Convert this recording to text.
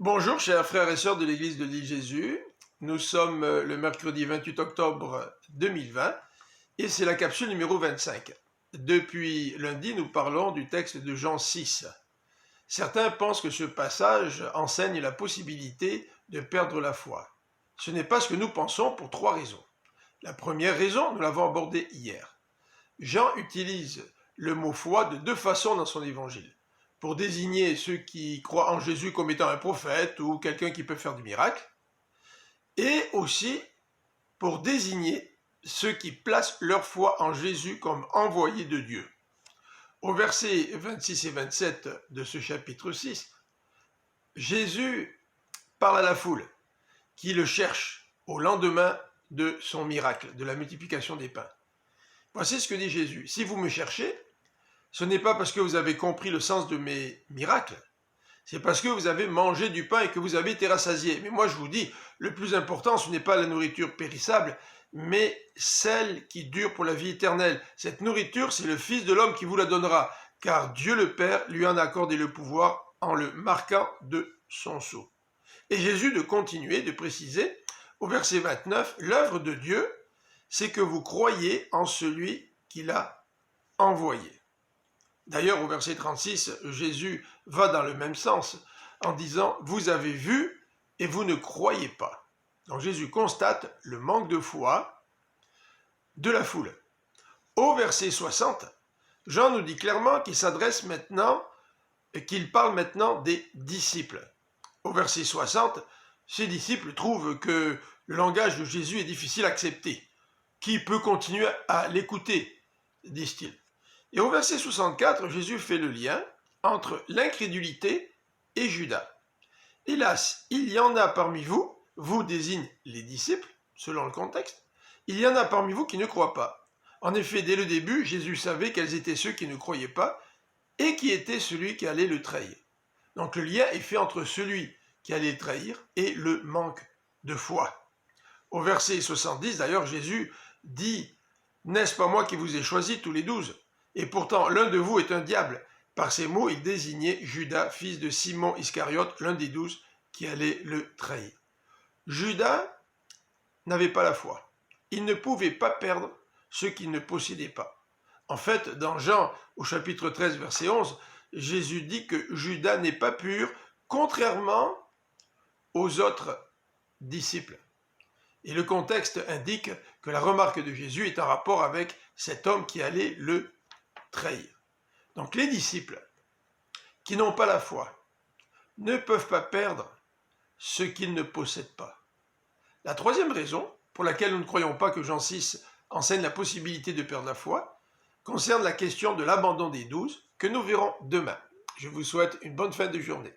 Bonjour chers frères et sœurs de l'église de l'île Jésus, nous sommes le mercredi 28 octobre 2020 et c'est la capsule numéro 25. Depuis lundi, nous parlons du texte de Jean 6. Certains pensent que ce passage enseigne la possibilité de perdre la foi. Ce n'est pas ce que nous pensons pour trois raisons. La première raison, nous l'avons abordée hier. Jean utilise le mot foi de deux façons dans son évangile. Pour désigner ceux qui croient en Jésus comme étant un prophète ou quelqu'un qui peut faire du miracle, et aussi pour désigner ceux qui placent leur foi en Jésus comme envoyé de Dieu. Au verset 26 et 27 de ce chapitre 6, Jésus parle à la foule qui le cherche au lendemain de son miracle, de la multiplication des pains. Voici ce que dit Jésus. Si vous me cherchez, ce n'est pas parce que vous avez compris le sens de mes miracles, c'est parce que vous avez mangé du pain et que vous avez été rassasiés. Mais moi je vous dis, le plus important ce n'est pas la nourriture périssable, mais celle qui dure pour la vie éternelle. Cette nourriture, c'est le Fils de l'homme qui vous la donnera, car Dieu le Père lui en a accordé le pouvoir en le marquant de son sceau. Et Jésus de continuer, de préciser, au verset 29, l'œuvre de Dieu, c'est que vous croyez en celui qui l'a envoyé. D'ailleurs, au verset 36, Jésus va dans le même sens en disant « Vous avez vu et vous ne croyez pas ». Donc Jésus constate le manque de foi de la foule. Au verset 60, Jean nous dit clairement qu'il parle maintenant des disciples. Au verset 60, ces disciples trouvent que le langage de Jésus est difficile à accepter. Qui peut continuer à l'écouter, disent-ils. Et au verset 64, Jésus fait le lien entre l'incrédulité et Judas. Hélas, il y en a parmi vous, vous désigne les disciples, selon le contexte, il y en a parmi vous qui ne croient pas. En effet, dès le début, Jésus savait quels étaient ceux qui ne croyaient pas et qui était celui qui allait le trahir. Donc le lien est fait entre celui qui allait le trahir et le manque de foi. Au verset 70, d'ailleurs, Jésus dit « N'est-ce pas moi qui vous ai choisis tous les 12 ? Et pourtant, l'un de vous est un diable. » Par ces mots, il désignait Judas, fils de Simon Iscariote, l'un des 12, qui allait le trahir. Judas n'avait pas la foi. Il ne pouvait pas perdre ce qu'il ne possédait pas. En fait, dans Jean, au chapitre 13, verset 11, Jésus dit que Judas n'est pas pur, contrairement aux autres disciples. Et le contexte indique que la remarque de Jésus est en rapport avec cet homme qui allait le trahir. Donc les disciples qui n'ont pas la foi ne peuvent pas perdre ce qu'ils ne possèdent pas. La troisième raison pour laquelle nous ne croyons pas que Jean 6 enseigne la possibilité de perdre la foi concerne la question de l'abandon des 12 que nous verrons demain. Je vous souhaite une bonne fin de journée.